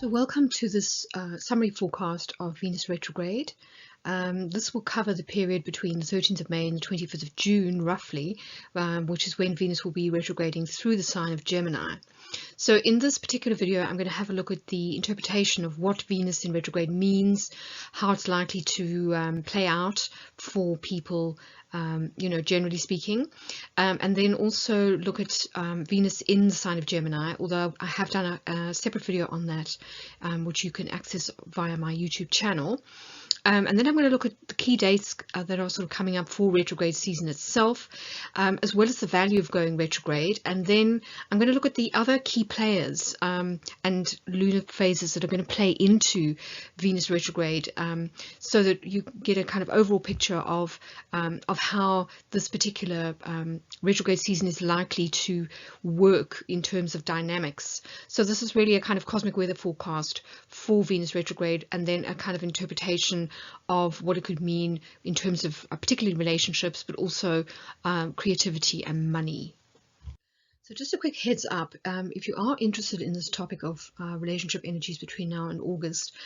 So welcome to this summary forecast of Venus retrograde. This will cover the period between the 13th of May and the 25th of June, roughly, which is when Venus will be retrograding through the sign of Gemini. So in this particular video, I'm going to have a look at the interpretation of what Venus in retrograde means, how it's likely to play out for people, generally speaking, and then also look at Venus in the sign of Gemini, although I have done a separate video on that, which you can access via my YouTube channel. And then I'm going to look at the key dates that are sort of coming up for retrograde season itself, as well as the value of going retrograde. And then I'm going to look at the other key players and lunar phases that are going to play into Venus retrograde, so that you get a kind of overall picture of how this particular retrograde season is likely to work in terms of dynamics. So this is really a kind of cosmic weather forecast for Venus retrograde, and then a kind of interpretation of what it could mean in terms of particularly relationships, but also creativity and money. So just a quick heads up, if you are interested in this topic of relationship energies between now and August,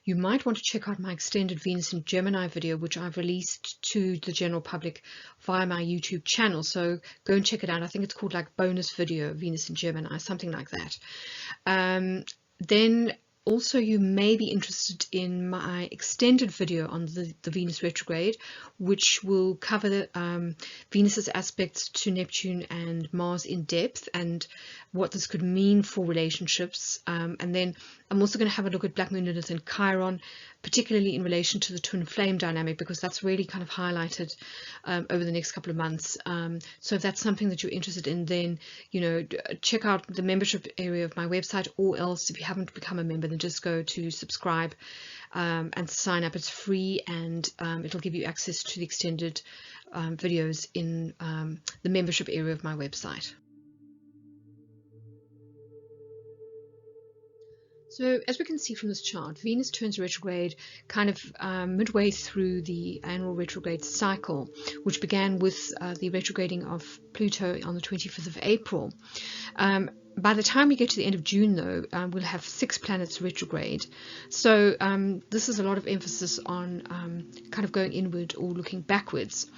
you might want to check out my extended Venus in Gemini video, which I've released to the general public via my YouTube channel. So go and check it out. I think it's called like bonus video Venus in Gemini, something like that. Then also, you may be interested in my extended video on the Venus retrograde, which will cover Venus's aspects to Neptune and Mars in depth and what this could mean for relationships. And then I'm also going to have a look at Black Moon Lilith and Chiron, particularly in relation to the twin flame dynamic, because that's really kind of highlighted over the next couple of months. So if that's something that you're interested in, then check out the membership area of my website, or else if you haven't become a member, then just go to subscribe and sign up. It's free, and it'll give you access to the extended videos in the membership area of my website. So as we can see from this chart, Venus turns retrograde kind of midway through the annual retrograde cycle, which began with the retrograding of Pluto on the 25th of April. By the time we get to the end of June, though, we'll have 6 planets retrograde. So this is a lot of emphasis on kind of going inward or looking backwards.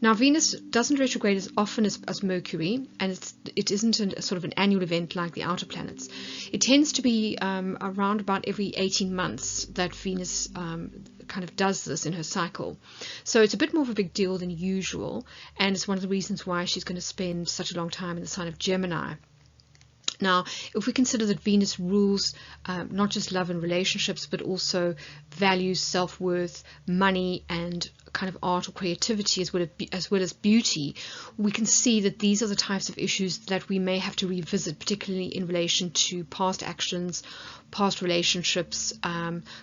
Now, Venus doesn't retrograde as often as Mercury, and it isn't a sort of an annual event like the outer planets. It tends to be around about every 18 months that Venus kind of does this in her cycle. So it's a bit more of a big deal than usual, and it's one of the reasons why she's going to spend such a long time in the sign of Gemini. Now, if we consider that Venus rules not just love and relationships, but also values, self-worth, money, and kind of art or creativity, as well as beauty, we can see that these are the types of issues that we may have to revisit, particularly in relation to past actions, past relationships,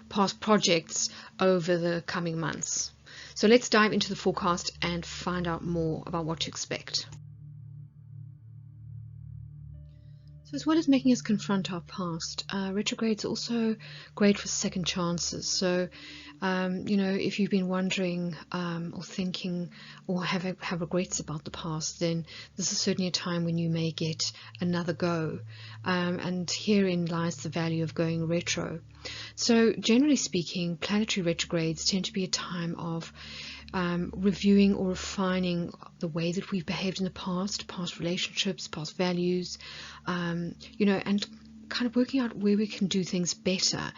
past projects over the coming months. So let's dive into the forecast and find out more about what to expect. So as well as making us confront our past, retrograde is also great for second chances. So, if you've been wondering or thinking or have regrets about the past, then this is certainly a time when you may get another go. And herein lies the value of going retro. So generally speaking, planetary retrogrades tend to be a time of reviewing or refining the way that we've behaved in the past relationships, past values, and kind of working out where we can do things better.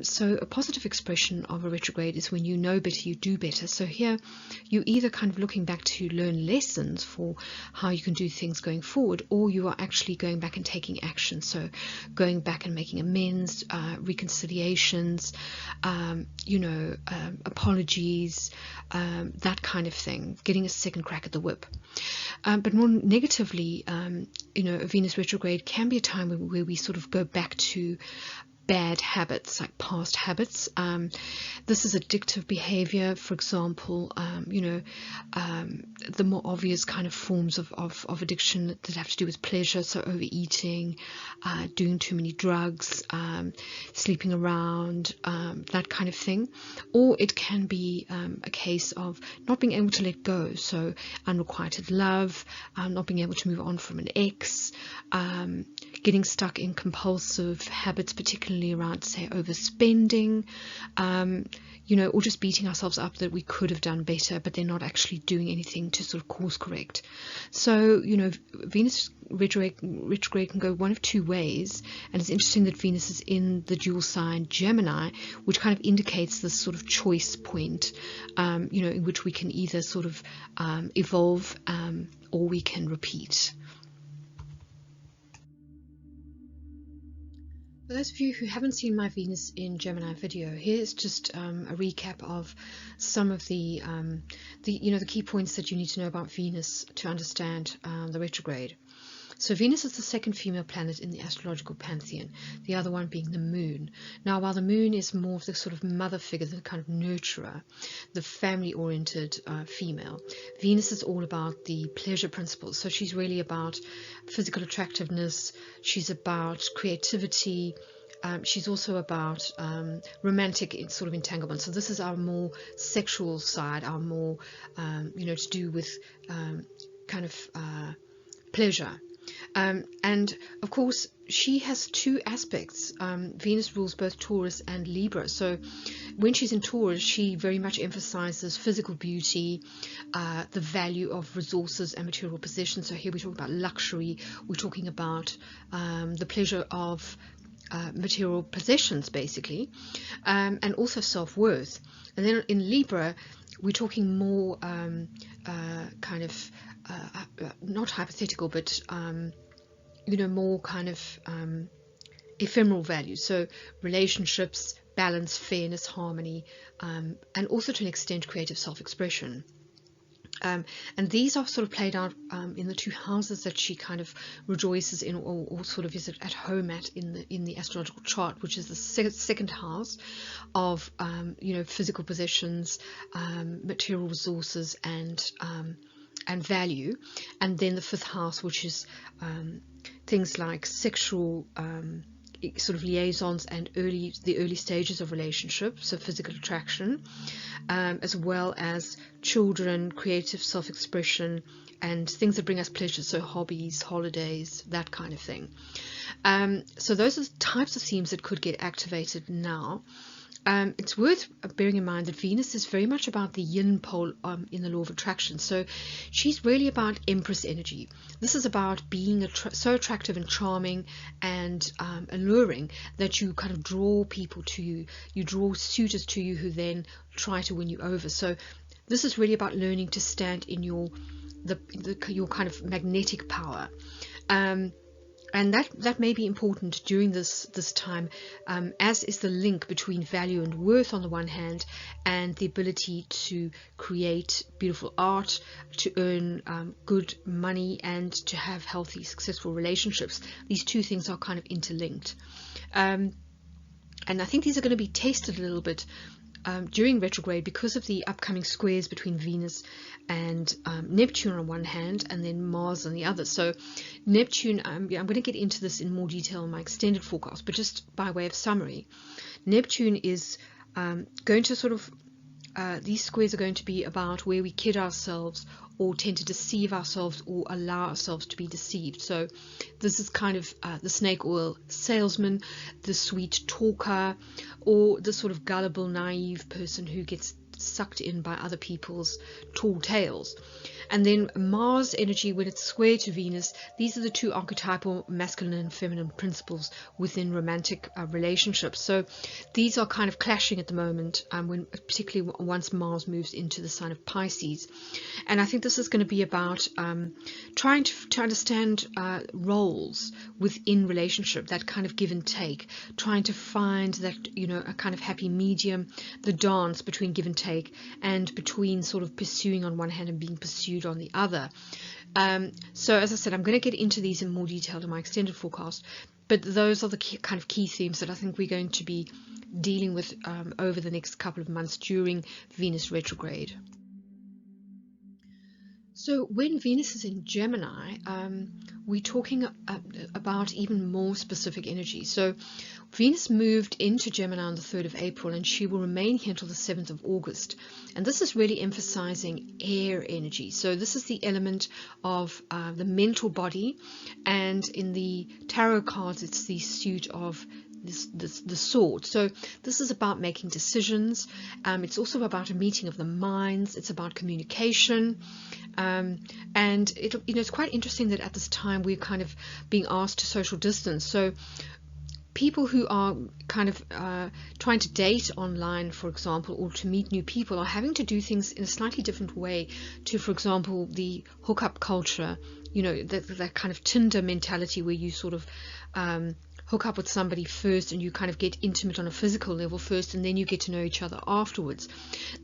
So a positive expression of a retrograde is when you know better, you do better. So here you're either kind of looking back to learn lessons for how you can do things going forward, or you are actually going back and taking action. So going back and making amends, reconciliations, apologies, that kind of thing, getting a second crack at the whip. But more negatively, a Venus retrograde can be a time where we sort of go back to bad habits, like past habits. This is addictive behavior, for example, the more obvious kind of forms of addiction that have to do with pleasure, so overeating, doing too many drugs, sleeping around, that kind of thing. Or it can be a case of not being able to let go, so unrequited love, not being able to move on from an ex, getting stuck in compulsive habits, particularly generally around, say, overspending, you know, or just beating ourselves up that we could have done better, but they're not actually doing anything to sort of course correct. So, you know, Venus retrograde can go one of two ways, and it's interesting that Venus is in the dual sign Gemini, which kind of indicates this sort of choice point, you know, in which we can either sort of evolve or we can repeat. For those of you who haven't seen my Venus in Gemini video, here's just a recap of some of the key points that you need to know about Venus to understand the retrograde. So Venus is the second female planet in the astrological pantheon, the other one being the moon. Now, while the moon is more of the sort of mother figure, the kind of nurturer, the family-oriented female, Venus is all about the pleasure principles. So she's really about physical attractiveness, she's about creativity, she's also about romantic sort of entanglement. So this is our more sexual side, our more, you know, to do with kind of pleasure. And of course, she has two aspects. Venus rules both Taurus and Libra. So when she's in Taurus, she very much emphasizes physical beauty, the value of resources and material possessions. So here we're talking about luxury, we're talking about the pleasure of material possessions, basically, and also self-worth. And then in Libra, we're talking more kind of not hypothetical, but you know, more kind of ephemeral values. So relationships, balance, fairness, harmony, and also to an extent creative self-expression. And these are sort of played out in the two houses that she kind of rejoices in, or sort of is at home at in the astrological chart, which is the second house of you know, physical possessions, material resources, and value, and then the fifth house, which is things like sexual sort of liaisons and the early stages of relationships, so physical attraction, as well as children, creative self-expression, and things that bring us pleasure, so hobbies, holidays, that kind of thing. So those are the types of themes that could get activated now. It's worth bearing in mind that Venus is very much about the yin pole in the law of attraction. So she's really about Empress energy. This is about being so attractive and charming and alluring that you kind of draw people to you. You draw suitors to you who then try to win you over. So this is really about learning to stand in your kind of magnetic power. And that may be important during this time, as is the link between value and worth on the one hand, and the ability to create beautiful art, to earn good money, and to have healthy, successful relationships. These two things are kind of interlinked. And I think these are going to be tested a little bit during retrograde because of the upcoming squares between Venus and Neptune on one hand, and then Mars on the other. So Neptune, I'm going to get into this in more detail in my extended forecast, but just by way of summary, Neptune is going to sort of, these squares are going to be about where we kid ourselves or tend to deceive ourselves or allow ourselves to be deceived. So this is kind of the snake oil salesman, the sweet talker, or the sort of gullible, naive person who gets sucked in by other people's tall tales. And then Mars energy, when it's square to Venus, these are the two archetypal masculine and feminine principles within romantic relationships. So these are kind of clashing at the moment, when particularly once Mars moves into the sign of Pisces. And I think this is going to be about trying to understand roles within relationship, that kind of give and take, trying to find that, you know, a kind of happy medium, the dance between give and take, and between sort of pursuing on one hand and being pursued on the other. So as I said, I'm going to get into these in more detail in my extended forecast, but those are the kind of key themes that I think we're going to be dealing with over the next couple of months during Venus retrograde. So when Venus is in Gemini, we're talking about even more specific energy. So Venus moved into Gemini on the 3rd of April, and she will remain here until the 7th of August. And this is really emphasizing air energy. So this is the element of the mental body, and in the tarot cards, it's the suit of the sword. So this is about making decisions. It's also about a meeting of the minds. It's about communication. And it's quite interesting that at this time we're kind of being asked to social distance. So people who are kind of trying to date online, for example, or to meet new people, are having to do things in a slightly different way to, for example, the hookup culture, that kind of Tinder mentality where you sort of hook up with somebody first and you kind of get intimate on a physical level first, and then you get to know each other afterwards.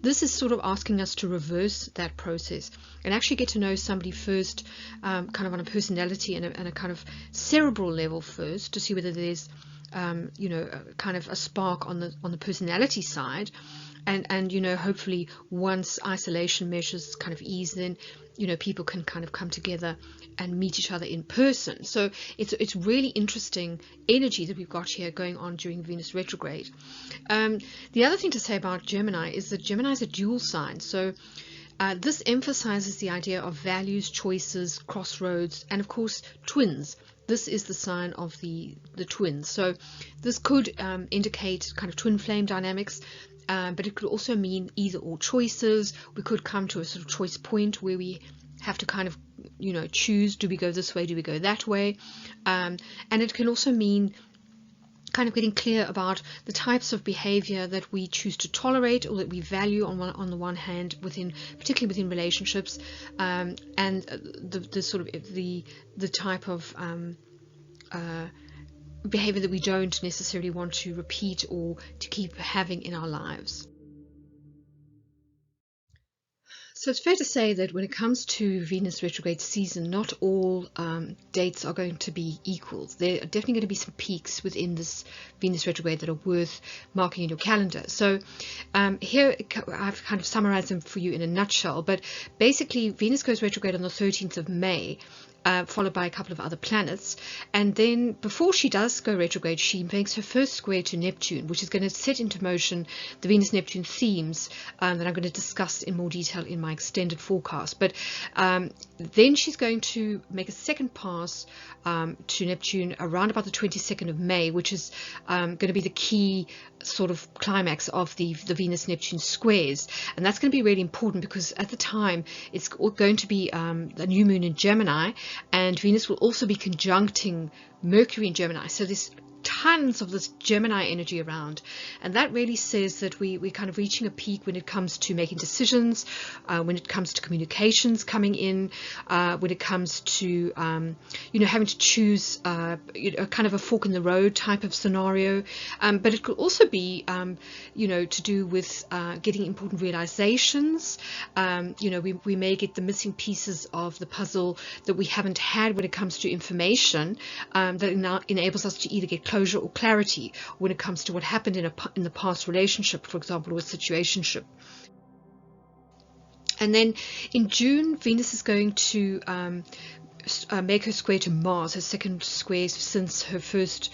This is sort of asking us to reverse that process and actually get to know somebody first, kind of on a personality and a kind of cerebral level first, to see whether there's kind of a spark on the personality side, and hopefully once isolation measures kind of ease, then people can kind of come together and meet each other in person. So it's really interesting energy that we've got here going on during Venus retrograde. The other thing to say about Gemini is that Gemini is a dual sign. So this emphasizes the idea of values, choices, crossroads, and of course twins. This is the sign of the twins. So this could indicate kind of twin flame dynamics, but it could also mean either or choices. We could come to a sort of choice point where we have to kind of choose, do we go this way, do we go that way, and it can also mean kind of getting clear about the types of behavior that we choose to tolerate or that we value on the one hand, particularly within relationships, and the sort of the type of behavior that we don't necessarily want to repeat or to keep having in our lives. So it's fair to say that when it comes to Venus retrograde season, not all dates are going to be equal. There are definitely going to be some peaks within this Venus retrograde that are worth marking in your calendar. So here I've kind of summarized them for you in a nutshell, but basically Venus goes retrograde on the 13th of May, followed by a couple of other planets, and then before she does go retrograde, she makes her first square to Neptune, which is going to set into motion the Venus-Neptune themes that I'm going to discuss in more detail in my extended forecast. But then she's going to make a second pass to Neptune around about the 22nd of May, which is going to be the key sort of climax of the Venus-Neptune squares, and that's going to be really important because at the time it's going to be a new moon in Gemini, and Venus will also be conjuncting Mercury in Gemini. So there's tons of this Gemini energy around, and that really says that we're kind of reaching a peak when it comes to making decisions, when it comes to communications coming in, when it comes to having to choose kind of a fork in the road type of scenario, but it could also be to do with getting important realizations. We may get the missing pieces of the puzzle that we haven't had when it comes to information, that enables us to either get closure or clarity when it comes to what happened in the past relationship, for example, or a situationship. And then in June, Venus is going to make her square to Mars, her second square since her first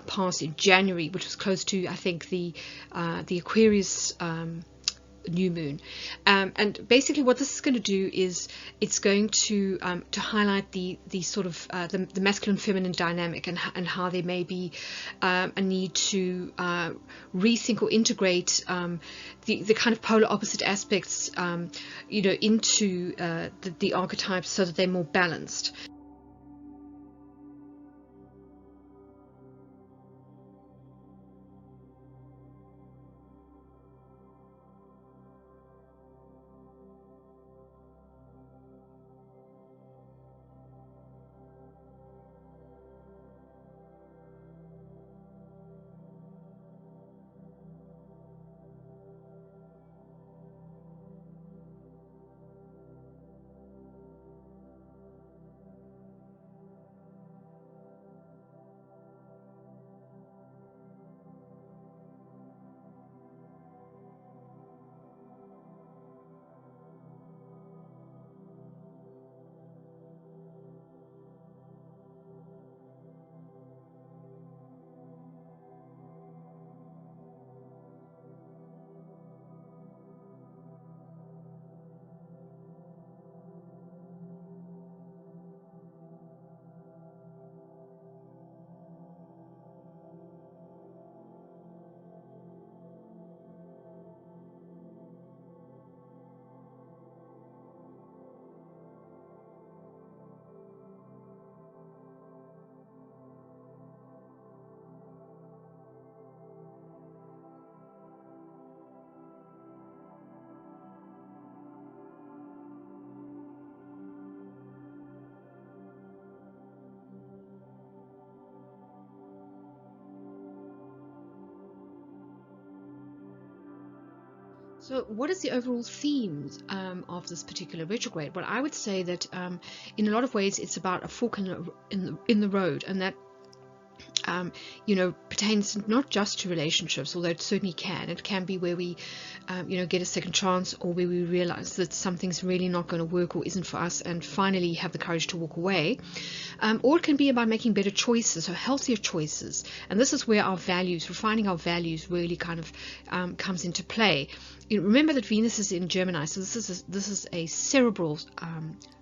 pass in January, which was close to, I think, the Aquarius new moon, and basically what this is going to do is it's going to highlight the sort of the masculine feminine dynamic, and how there may be a need to rethink or integrate the kind of polar opposite aspects into the archetypes so that they're more balanced. So what is the overall themes of this particular retrograde? Well, I would say that in a lot of ways it's about a fork in the road, and that pertains not just to relationships, although it certainly can. It can be where we, get a second chance, or where we realize that something's really not going to work or isn't for us, and finally have the courage to walk away. Or it can be about making better choices, or healthier choices. And this is where our values, refining our values, really kind of comes into play. Remember that Venus is in Gemini, so this is a cerebral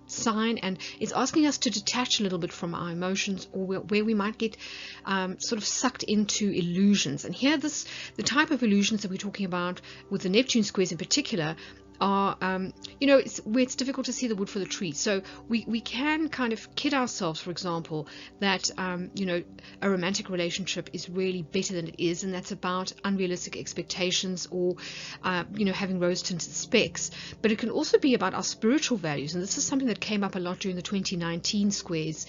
sign, and it's asking us to detach a little bit from our emotions, or where we might get sort of sucked into illusions. And here the type of illusions that we're talking about with the Neptune squares in particular are where it's difficult to see the wood for the trees. So we can kind of kid ourselves, for example, that a romantic relationship is really better than it is, and that's about unrealistic expectations, or having rose-tinted specs. But it can also be about our spiritual values, and this is something that came up a lot during the 2019 squares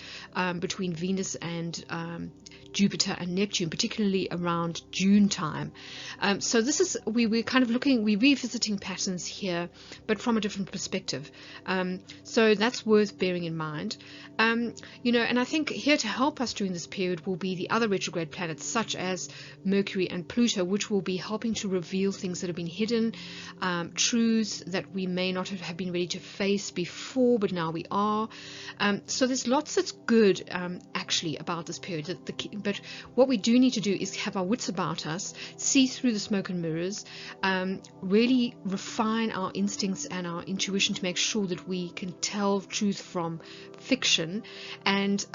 between Venus and Jupiter and Neptune, particularly around June time. So this is we're kind of we're revisiting patterns here, but from a different perspective. So that's worth bearing in mind. And I think here to help us during this period will be the other retrograde planets, such as Mercury and Pluto, which will be helping to reveal things that have been hidden, truths that we may not have been ready to face before, but now we are. So there's lots that's good actually about this period. But what we do need to do is have our wits about us, see through the smoke and mirrors, really refine our instincts and our intuition to make sure that we can tell truth from fiction, and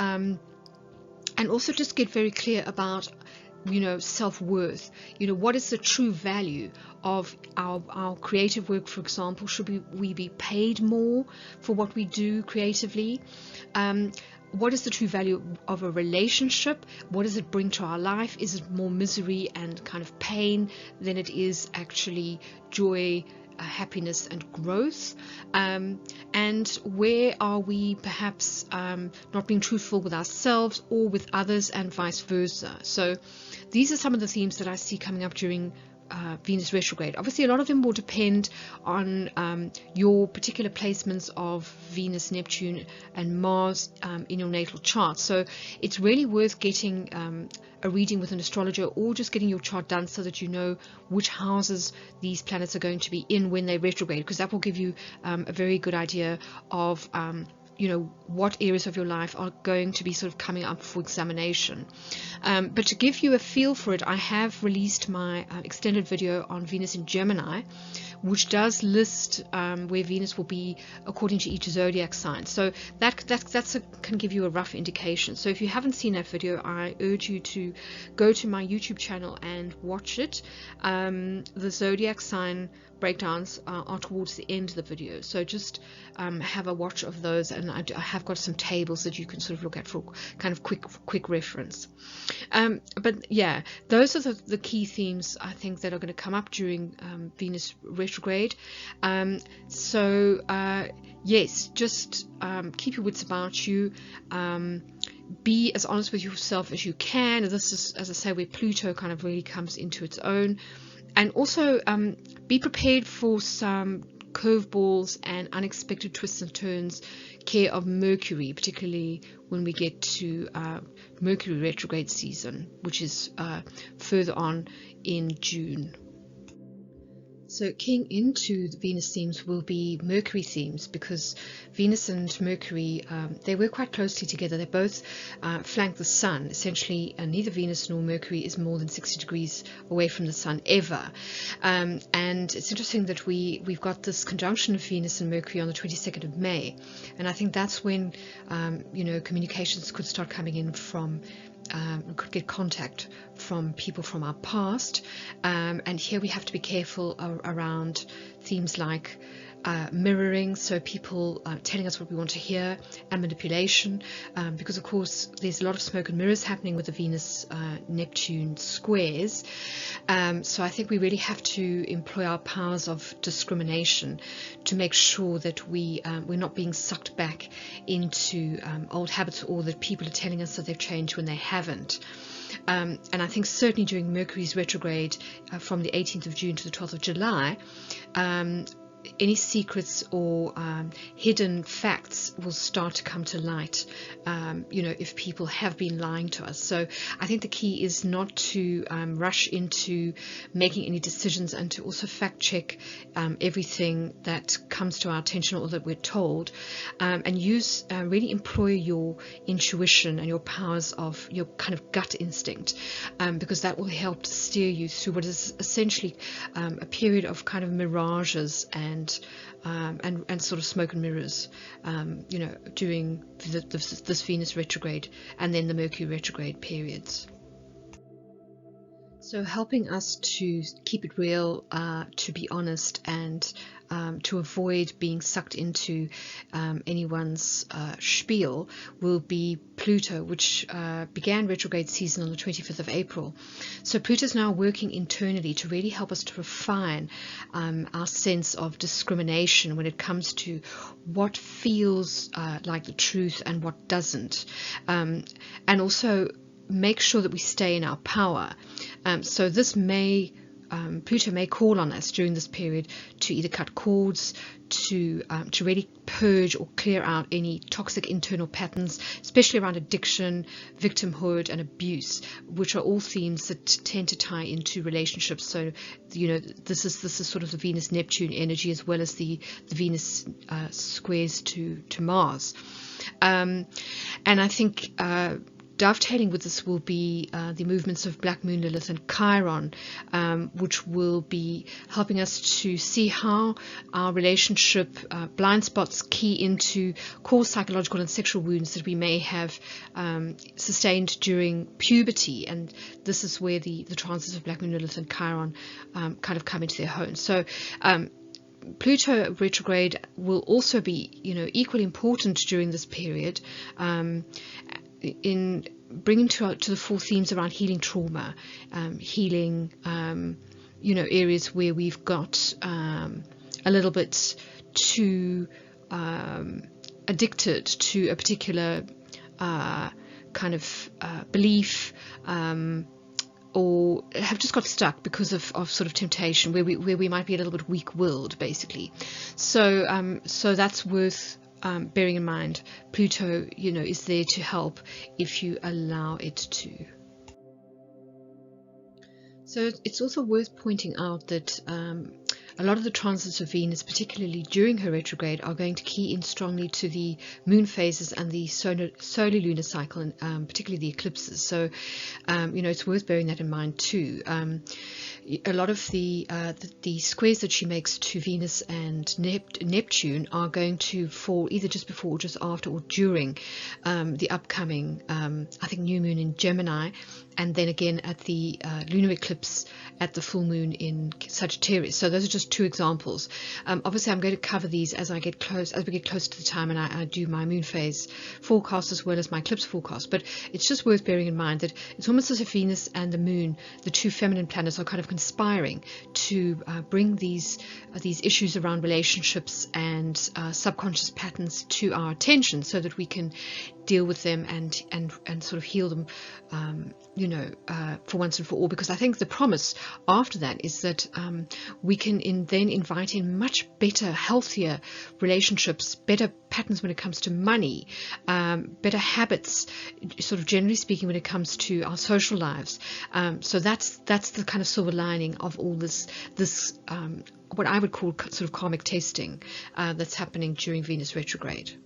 also just get very clear about self-worth. What is the true value of our creative work, for example? Should we be paid more for what we do creatively? What is the true value of a relationship? What does it bring to our life? Is it more misery and kind of pain than it is actually joy, happiness and growth? And where are we perhaps not being truthful with ourselves or with others, and vice versa? So these are some of the themes that I see coming up during Venus retrograde. Obviously, a lot of them will depend on your particular placements of Venus, Neptune and Mars in your natal chart. So it's really worth getting a reading with an astrologer, or just getting your chart done so that you know which houses these planets are going to be in when they retrograde, because that will give you a very good idea of what areas of your life are going to be sort of coming up for examination. But to give you a feel for it, I have released my extended video on Venus in Gemini, which does list where Venus will be according to each zodiac sign. So that can give you a rough indication. So if you haven't seen that video, I urge you to go to my YouTube channel and watch it. The zodiac sign breakdowns are towards the end of the video, so just have a watch of those, and I have got some tables that you can sort of look at for kind of quick reference. But yeah, those are the key themes I think that are going to come up during Venus retrograde. Yes, just keep your wits about you. Be as honest with yourself as you can. This is, as I say, where Pluto kind of really comes into its own. And also be prepared for some curveballs and unexpected twists and turns care of Mercury, particularly when we get to Mercury retrograde season, which is further on in June. So keying into the Venus themes will be Mercury themes, because Venus and Mercury, they work quite closely together. They both flank the Sun. Essentially, neither Venus nor Mercury is more than 60 degrees away from the Sun ever. And it's interesting that we've got this conjunction of Venus and Mercury on the 22nd of May. And I think that's when, communications could start coming in from we could get contact from people from our past, and here we have to be careful around themes like mirroring, so people telling us what we want to hear, and manipulation, because of course there's a lot of smoke and mirrors happening with the Venus Neptune squares. So I think we really have to employ our powers of discrimination to make sure that we're not being sucked back into old habits, or that people are telling us that they've changed when they haven't. And I think certainly during Mercury's retrograde from the 18th of June to the 12th of July, any secrets or hidden facts will start to come to light, if people have been lying to us. So I think the key is not to rush into making any decisions, and to also fact check everything that comes to our attention or that we're told, and really employ your intuition and your powers of your kind of gut instinct, because that will help to steer you through what is essentially a period of kind of mirages and sort of smoke and mirrors, during this Venus retrograde and then the Mercury retrograde periods. So helping us to keep it real, to be honest, and to avoid being sucked into anyone's spiel will be Pluto, which began retrograde season on the 25th of April. So Pluto is now working internally to really help us to refine our sense of discrimination when it comes to what feels like the truth and what doesn't, and also make sure that we stay in our power. So this Pluto may call on us during this period to either cut cords, to really purge or clear out any toxic internal patterns, especially around addiction, victimhood, and abuse, which are all themes that tend to tie into relationships. So, this is sort of the Venus Neptune energy, as well as the Venus squares to Mars, and I think dovetailing with this will be the movements of Black Moon, Lilith, and Chiron, which will be helping us to see how our relationship blind spots key into core psychological and sexual wounds that we may have sustained during puberty. And this is where the transits of Black Moon, Lilith, and Chiron kind of come into their own. So Pluto retrograde will also be, equally important during this period, in bringing to the fore themes around healing trauma, healing, areas where we've got a little bit too addicted to a particular kind of belief, or have just got stuck because of sort of temptation, where we might be a little bit weak-willed, basically. So that's worth bearing in mind. Pluto, is there to help if you allow it to. So it's also worth pointing out that a lot of the transits of Venus, particularly during her retrograde, are going to key in strongly to the moon phases and the solar lunar cycle, and particularly the eclipses. So, it's worth bearing that in mind too. A lot of the squares that she makes to Venus and Neptune are going to fall either just before or just after or during the upcoming, I think, new moon in Gemini, and then again at the lunar eclipse at the full moon in Sagittarius. So those are just two examples. Obviously, I'm going to cover these as we get close to the time, and I do my moon phase forecast as well as my eclipse forecast. But it's just worth bearing in mind that it's almost as if Venus and the moon, the two feminine planets, are kind of conspiring to bring these issues around relationships and subconscious patterns to our attention, so that we can deal with them and sort of heal them, for once and for all. Because I think the promise after that is that we can then invite in much better, healthier relationships, better patterns when it comes to money, better habits, sort of generally speaking, when it comes to our social lives. So that's the kind of silver lining of all this what I would call sort of karmic testing that's happening during Venus retrograde.